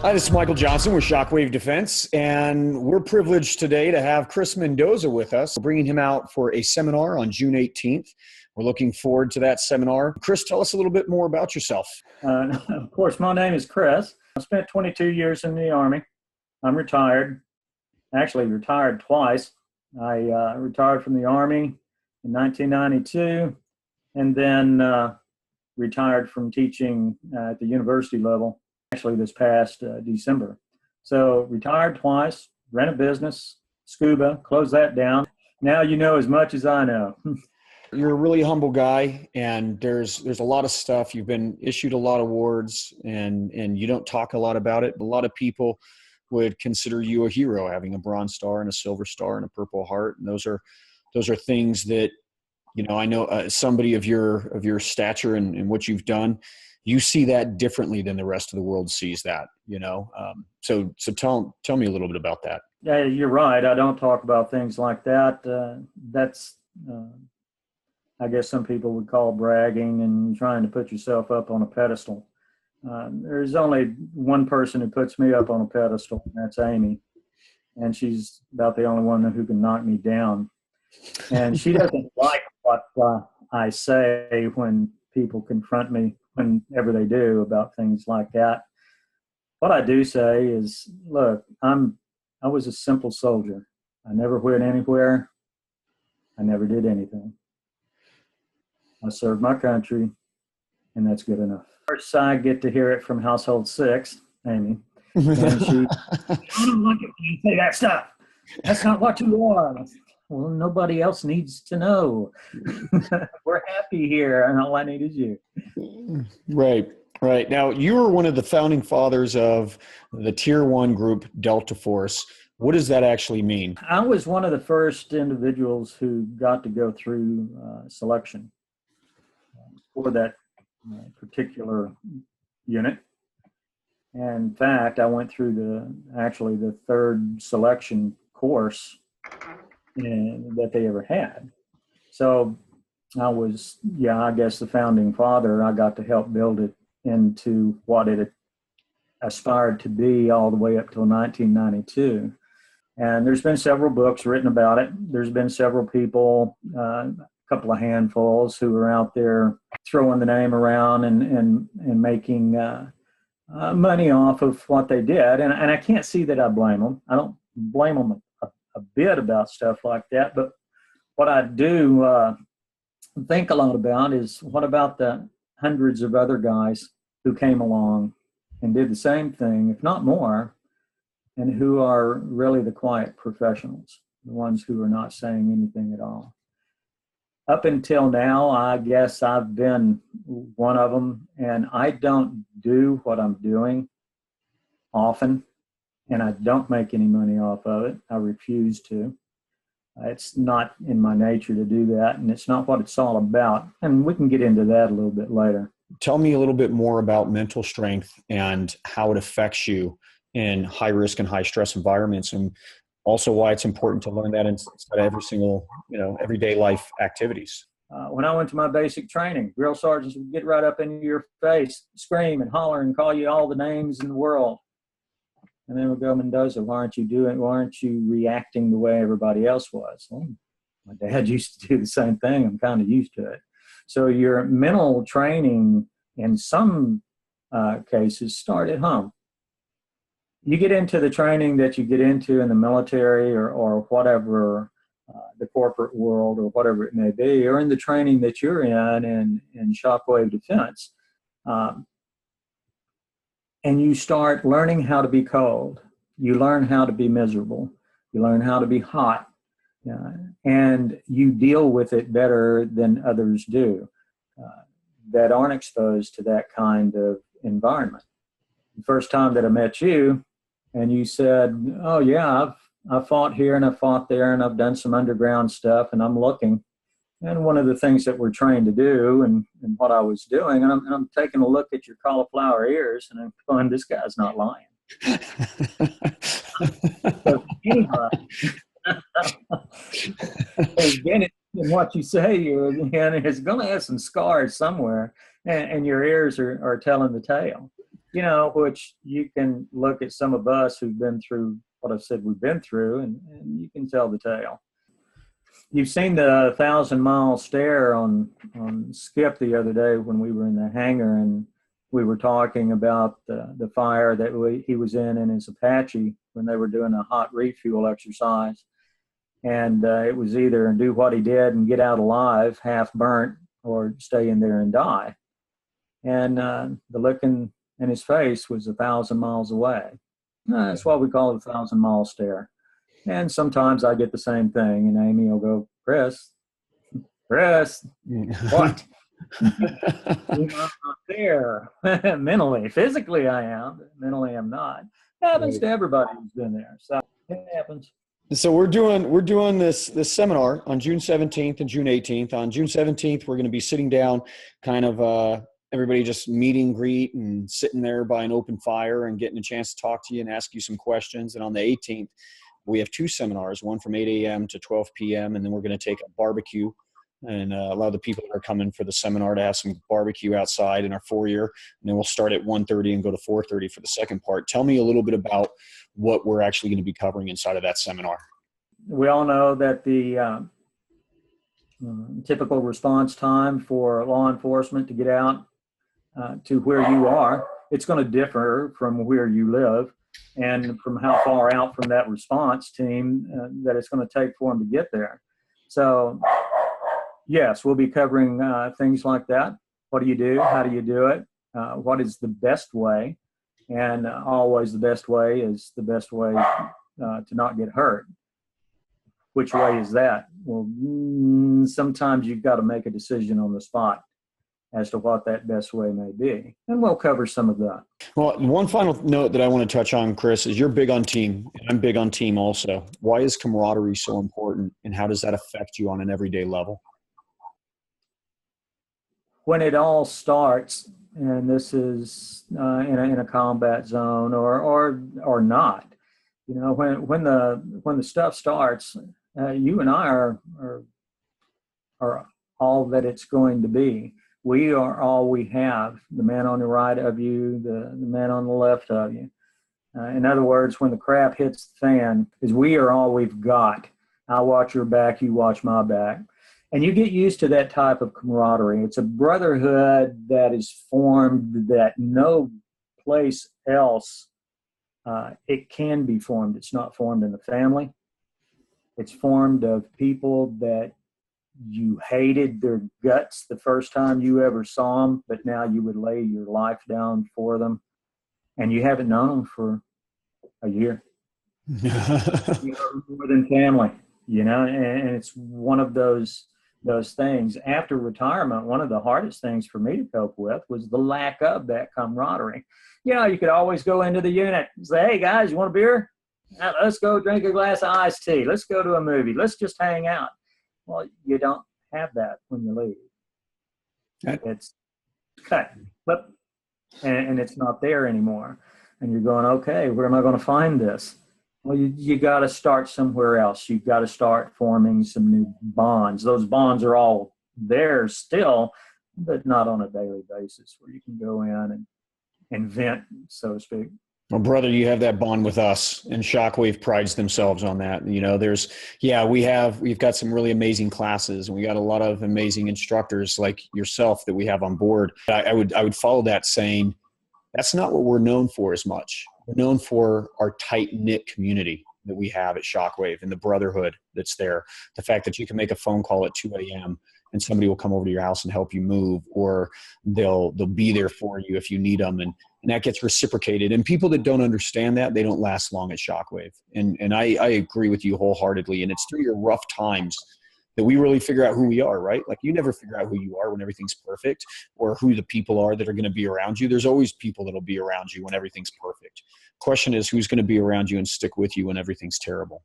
Hi, this is Michael Johnson with Shockwave Defense, and we're privileged today to have Chris Mendoza with us. We're bringing him out for a seminar on June 18th. We're looking forward to that seminar. Chris, tell us a little bit more about yourself. Of course, my name is Chris. I spent 22 years in the Army. I'm retired. Actually, retired twice. I retired from the Army in 1992, and then retired from teaching at the university level, actually this past December. So retired twice, ran a business, scuba, closed that down. Now you know as much as I know. You're a really humble guy, and there's a lot of stuff. You've been issued a lot of awards, and you don't talk a lot about it. A lot of people would consider you a hero, having a Bronze Star and a Silver Star and a Purple Heart. And those are things that, you know, I know somebody of your stature and what you've done, you see that differently than the rest of the world sees that, you know? So tell me a little bit about that. Yeah, you're right. I don't talk about things like that. That's, I guess some people would call bragging and trying to put yourself up on a pedestal. There's only one person who puts me up on a pedestal, and that's Amy. And she's about the only one who can knock me down. And she doesn't like what I say when people confront me, whenever they do, about things like that. What I do say is, look, I was a simple soldier. I never went anywhere. I never did anything. I served my country, and that's good enough. First, I get to hear it from household 6, Amy. And she, I don't like it when you say that stuff. That's not what you are. Well, nobody else needs to know. We're happy here, and all I need is you. Right. Now, you were one of the founding fathers of the Tier 1 group, Delta Force. What does that actually mean? I was one of the first individuals who got to go through selection for that particular unit. And in fact, I went through the third selection course that they ever had. So I was, I guess the founding father. I got to help build it into what it aspired to be all the way up till 1992. And there's been several books written about it. There's been several people, a couple of handfuls, who are out there throwing the name around and making money off of what they did. And I can't see that I blame them. I don't blame them a bit about stuff like that. But what I do think a lot about is, what about the hundreds of other guys who came along and did the same thing, if not more, and who are really the quiet professionals, the ones who are not saying anything at all. Up until now, I guess I've been one of them, and I don't do what I'm doing often, and I don't make any money off of it. I refuse to. It's not in my nature to do that, and it's not what it's all about. And we can get into that a little bit later. Tell me a little bit more about mental strength and how it affects you in high risk and high stress environments, and also why it's important to learn that inside every single, everyday life activities. When I went to my basic training, drill sergeants would get right up into your face, scream and holler and call you all the names in the world. And then we'd go, Mendoza, why aren't you reacting the way everybody else was? Well, my dad used to do the same thing. I'm kind of used to it. So your mental training in some cases start at home. You get into the training that you get into in the military or whatever, the corporate world or whatever it may be, or in the training that you're in Shockwave Defense, and you start learning how to be cold. You learn how to be miserable. You learn how to be hot. And you deal with it better than others do that aren't exposed to that kind of environment. The first time that I met you, and you said, oh yeah, I've fought here and I've fought there and I've done some underground stuff and I'm looking. And one of the things that we're trained to do and what I was doing, and I'm taking a look at your cauliflower ears and I'm going, this guy's not lying. So anyway, again, in what you say, it's going to have some scars somewhere, and your ears are telling the tale. you know, which you can look at some of us who've been through what I've said we've been through, and you can tell the tale. You've seen the 1,000-mile stare on Skip the other day when we were in the hangar, and we were talking about the fire that he was in his Apache when they were doing a hot refuel exercise. And it was either do what he did and get out alive, half burnt, or stay in there and die. And the look in his face was 1,000 miles away. That's why we call it a 1,000-mile stare. And sometimes I get the same thing, and Amy will go, Chris, what? I'm not there. Mentally. Physically I am, but mentally I'm not. It happens to everybody who's been there. So it happens. So we're doing this seminar on June 17th and June 18th. On June 17th, we're going to be sitting down, kind of everybody just meet and greet and sitting there by an open fire and getting a chance to talk to you and ask you some questions. And on the 18th, we have two seminars, one from 8 a.m. to 12 p.m. And then we're going to take a barbecue and allow the people that are coming for the seminar to have some barbecue outside in our foyer. And then we'll start at 1:30 and go to 4:30 for the second part. Tell me a little bit about what we're actually going to be covering inside of that seminar. We all know that the typical response time for law enforcement to get out to where you are, it's going to differ from where you live and from how far out from that response team that it's going to take for them to get there. So yes, we'll be covering things like that. What do you do? How do you do it? What is the best way? And always the best way is the best way to not get hurt. Which way is that? Well, sometimes you've got to make a decision on the spot as to what that best way may be. And we'll cover some of that. Well, one final note that I want to touch on, Chris, is you're big on team. And I'm big on team also. Why is camaraderie so important, and how does that affect you on an everyday level? When it all starts, and this is in a combat zone or not, you know, when the stuff starts, you and I are all that it's going to be. We are all we have. The man on the right of you, the man on the left of you. In other words, when the crap hits the fan, is we are all we've got. I watch your back, you watch my back. And you get used to that type of camaraderie. It's a brotherhood that is formed that no place else it can be formed. It's not formed in the family. It's formed of people that you hated their guts the first time you ever saw them, but now you would lay your life down for them. And you haven't known them for a year. More than family, you know, and it's one of those things. After retirement, one of the hardest things for me to cope with was the lack of that camaraderie. You know, you could always go into the unit and say, hey guys, you want a beer? Let's go drink a glass of iced tea. Let's go to a movie. Let's just hang out. Well, you don't have that when you leave. It's cut, flip, and it's not there anymore. And you're going, okay, where am I going to find this? Well, you got to start somewhere else. You've got to start forming some new bonds. Those bonds are all there still, but not on a daily basis where you can go in and vent, so to speak. Well, brother, you have that bond with us, and Shockwave prides themselves on that. You know, we've got some really amazing classes, and we got a lot of amazing instructors like yourself that we have on board. I would follow that saying, that's not what we're known for as much. We're known for our tight-knit community that we have at Shockwave and the brotherhood that's there. The fact that you can make a phone call at 2 a.m. and somebody will come over to your house and help you move, or they'll be there for you if you need them. And that gets reciprocated. And people that don't understand that, they don't last long at Shockwave. And I agree with you wholeheartedly. And it's through your rough times that we really figure out who we are, right? Like, you never figure out who you are when everything's perfect, or who the people are that are going to be around you. There's always people that'll be around you when everything's perfect. Question is, who's going to be around you and stick with you when everything's terrible?